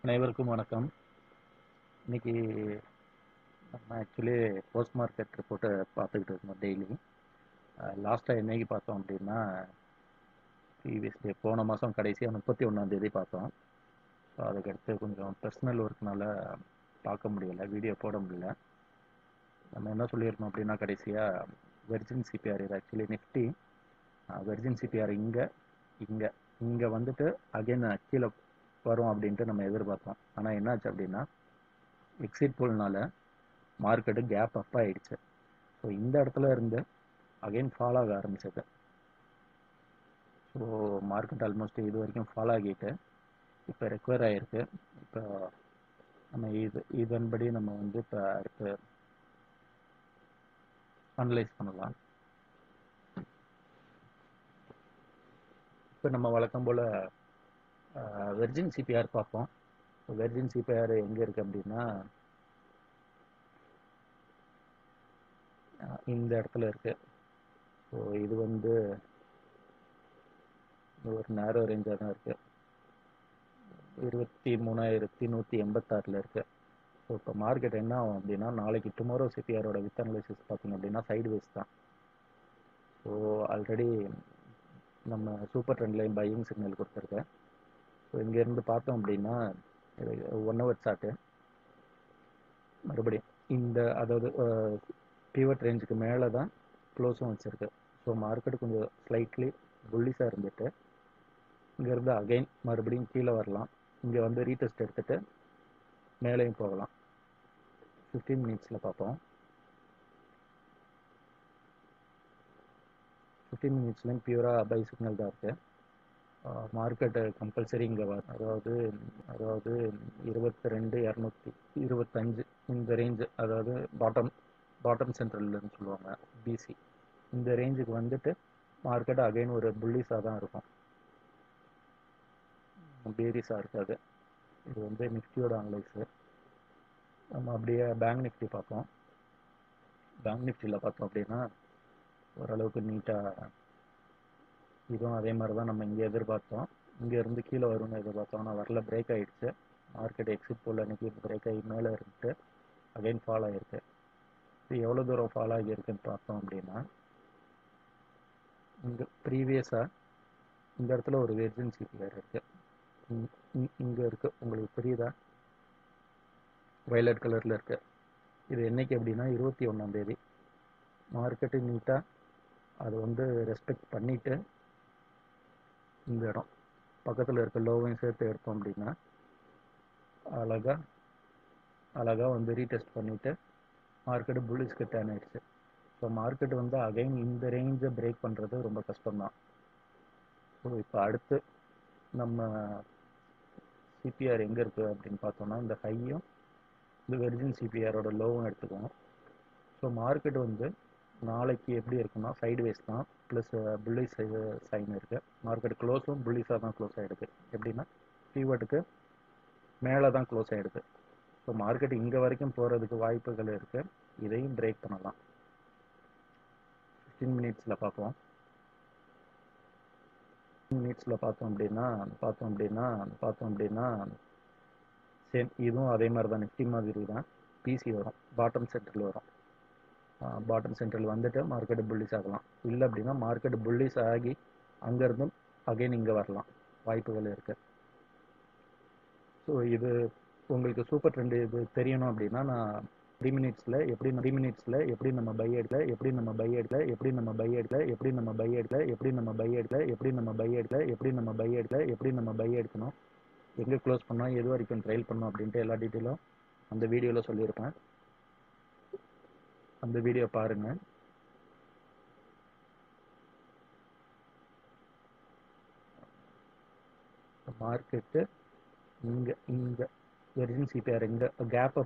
அனைவருக்கும் வணக்கம். இன்னைக்கு நம்ம ஆக்சுவலி போஸ்ட் மார்க்கெட் ரிப்போர்ட்டை பார்த்துக்கிட்டு இருக்கோம் டெய்லி. லாஸ்ட்டாக என்னைக்கு பார்த்தோம் அப்படின்னா, ப்ரீவியஸ் டே போன மாதம் கடைசியாக 31 பார்த்தோம். ஸோ அதுக்கடுத்து கொஞ்சம் பர்சனல் ஒர்க்னால பார்க்க முடியல, வீடியோ போட முடியல. நம்ம என்ன சொல்லியிருந்தோம் அப்படின்னா, கடைசியாக வெர்ஜின் சிபிஆர் இது ஆக்சுவலி நிஃப்டி வெர்ஜின் சிபிஆர் இங்கே இங்கே இங்கே வந்துட்டு அகைன் கீழே வரும் அப்படின்ட்டு நம்ம எதிர்பார்த்தோம். ஆனால் என்னாச்சு அப்படின்னா, எக்ஸிட் போல்னால மார்க்கெட்டு கேப் அப் ஆகிடுச்சு. ஸோ இந்த இடத்துல இருந்து அகைன் ஃபால் ஆக ஆரம்பிச்சது. ஸோ மார்க்கெட் ஆல்மோஸ்ட் இது வரைக்கும் ஃபால் ஆகிட்டு இப்போ ரெக்கவர் ஆகிருக்கு. இப்போ நம்ம இதன்படி நம்ம வந்து இப்போ அடுத்து அனலைஸ் பண்ணலாம். இப்போ நம்ம வழக்கம் போல் வெர்ஜின் சிபிஆர் பார்ப்போம். வெர்ஜின் சிபிஆர் எங்கே இருக்குது அப்படின்னா, இந்த இடத்துல இருக்குது. ஸோ இது வந்து ஒரு நேரோ ரேஞ்சாக தான் இருக்குது. 23,186 இருக்குது. ஸோ இப்போ மார்க்கெட் என்ன ஆகும் அப்படின்னா, நாளைக்கு டுமாரோ சிபிஆரோட வித் அனலைசிஸ் பார்த்தீங்க அப்படின்னா சைட்வேஸ் தான். ஸோ ஆல்ரெடி நம்ம super trend line buying signal கொடுத்துருக்கேன். ஸோ இங்கேருந்து பார்த்தோம் அப்படின்னா 1 ஹவர் சார்ட்டு மறுபடியும் அதாவது பிவட் ரேஞ்சுக்கு மேலே தான் க்ளோஸும் வச்சுருக்கு. ஸோ மார்க்கெட் கொஞ்சம் ஸ்லைட்லி புல்லிஷாக இருந்துட்டு இங்கேருந்து அகைன் மறுபடியும் கீழே வரலாம். இங்கே வந்து ரீடெஸ்ட் எடுத்துகிட்டு மேலேயும் போகலாம். 15 மினிட்ஸில் பார்ப்போம். 15 மினிட்ஸ்லேயும் பியூராக பை சிக்னல் தான் இருக்குது. மார்க்கெட்டு கம்பல்சரி இங்கே வரும். அதாவது 22,225 இந்த ரேஞ்சு, அதாவது பாட்டம் சென்ட்ரல்னு சொல்லுவாங்க, பிசி. இந்த ரேஞ்சுக்கு வந்துட்டு மார்க்கெட் அகைன் ஒரு புல்லிஸாக தான் இருக்கும், பேரிஸாக இருக்காது. இது வந்து நிஃப்டியோட அனலைஸு. நம்ம அப்படியே பேங்க் நிஃப்டி பார்ப்போம். பேங்க் நிஃப்டியில் பார்த்தோம் அப்படின்னா ஓரளவுக்கு நீட்டாக இதுவும் அதே மாதிரி தான் நம்ம இங்கே எதிர்பார்த்தோம். இங்கேருந்து கீழே வரும்னு எதிர்பார்த்தோம், ஆனால் வரல, பிரேக் ஆகிடுச்சு. மார்க்கெட் எக்ஸிட் போல் அன்றைக்கி பிரேக் ஆகி மேலே இருந்துட்டு அகைன் ஃபால் ஆகிருக்கு. இது எவ்வளோ தூரம் ஃபால் ஆகியிருக்குன்னு பார்த்தோம் அப்படின்னா, இங்கே ப்ரீவியஸாக இந்த இடத்துல ஒரு வெர்ஜின் சிபிஆர் இருக்குது. இங்கே இருக்குது, உங்களுக்கு தெரியுதா, வயலட் கலரில் இருக்குது. இது என்றைக்கு அப்படின்னா 21 மார்க்கெட்டு நீட்டாக அது வந்து ரெஸ்பெக்ட் பண்ணிவிட்டு இந்த இடம் பக்கத்தில் இருக்க லோவையும் சேர்த்து எடுத்தோம் அப்படின்னா அழகாக வந்து ரீடெஸ்ட் பண்ணிவிட்டு மார்க்கெட்டு புல்லிஷ்க்கு டர்ன் ஆகிடுச்சு. ஸோ மார்க்கெட் வந்து அகைன் இந்த ரேஞ்சை பிரேக் பண்ணுறது ரொம்ப கஷ்டம்தான். ஸோ இப்போ அடுத்து நம்ம சிபிஆர் எங்கே இருக்குது அப்படின்னு பார்த்தோம்னா, இந்த ஹையும் இந்த வெர்ஜின் சிபிஆரோட லோவும் எடுத்துக்கோங்க. ஸோ மார்க்கெட் வந்து நாளைக்கு எப்படி இருக்குன்னா சைட்வேஸ் தான், ப்ளஸ் புல்லிஷ் சைன் இருக்குது. மார்க்கெட் க்ளோஸும் புல்லிஷாக தான் க்ளோஸ் ஆகிடுது. எப்படின்னா பிவட்டுக்கு மேலே தான் க்ளோஸ் ஆகிடுது. ஸோ மார்க்கெட் இங்கே வரைக்கும் போகிறதுக்கு வாய்ப்புகள் இருக்குது. இதையும் பிரேக் பண்ணலாம். 15 மினிட்ஸில் பார்ப்போம். 15 மினிட்ஸில் பார்த்தோம் அப்படின்னா சேம் இதுவும் அதே மாதிரி தான், நிஃப்டி மாதிரி தான். பிசி வரும், பாட்டம் சென்ட்ரல் வரும். பாட்டம் சென்ட்ரல் வந்துட்டு மார்க்கெட் புல்லிஷ் ஆகலாம். இல்லை அப்படின்னா மார்க்கெட் புல்லிஷ் ஆகி அங்கேருந்தும் அகைன் இங்கே வரலாம், வாய்ப்புகள் இருக்குது. ஸோ இது உங்களுக்கு சூப்பர் ட்ரெண்ட் இது தெரியணும் அப்படின்னா, நான் 3 மினிட்ஸில் எப்படி நம்ம பை எடுக்கல, எப்படி நம்ம பை எடுக்கல, எப்படி நம்ம பை எடுக்கல, எப்படி நம்ம பை எடுக்கல, எப்படி நம்ம பை எடுக்கல, எப்படி நம்ம பை எடுக்கல, எப்படி நம்ம பை எடுக்கல, எப்படி நம்ம பை எடுக்கணும், எங்கே க்ளோஸ் பண்ணோம், எது வரைக்கும் ட்ரைல் பண்ணோம் அப்படின்ட்டு எல்லா டீட்டெயிலும் அந்த வீடியோவில் சொல்லியிருப்பேன். அந்த வீடியோ பாருங்கள். மார்க்கெட்டு இங்கே வெர்ஜின் சிபிஆர் இங்கே கேப்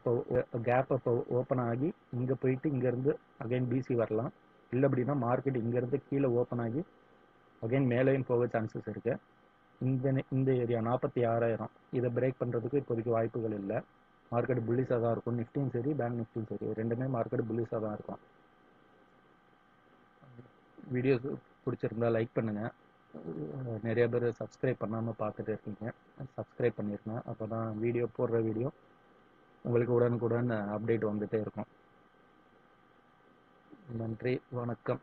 அப்போ ஓப்பன் ஆகி இங்கே போயிட்டு இங்கேருந்து அகைன் பிசி வரலாம். இல்லை அப்படின்னா மார்க்கெட் இங்கேருந்து கீழே ஓப்பன் ஆகி அகைன் மேலேயும் போக சான்சஸ் இருக்குது. இந்த ஏரியா 46,000 இதை பிரேக் பண்ணுறதுக்கு இப்போதைக்கு வாய்ப்புகள் இல்லை. மார்க்கெட் புல்லிஷாக தான் இருக்கும். நிஃப்டியும் சரி, பேங்க் நிஃப்டியும் சரி, ரெண்டுமே மார்க்கெட் புல்லிஷாக தான் இருக்கும். வீடியோஸ் பிடிச்சிருந்தா லைக் பண்ணுங்கள். நிறைய பேர் சப்ஸ்கிரைப் பண்ணாமல் பார்த்துட்டு இருக்கீங்க. சப்ஸ்கிரைப் பண்ணிருங்க. அப்போ தான் போடுற வீடியோ உங்களுக்கு உடனுக்குடன் அப்டேட் வந்துகிட்டே இருக்கும். நன்றி, வணக்கம்.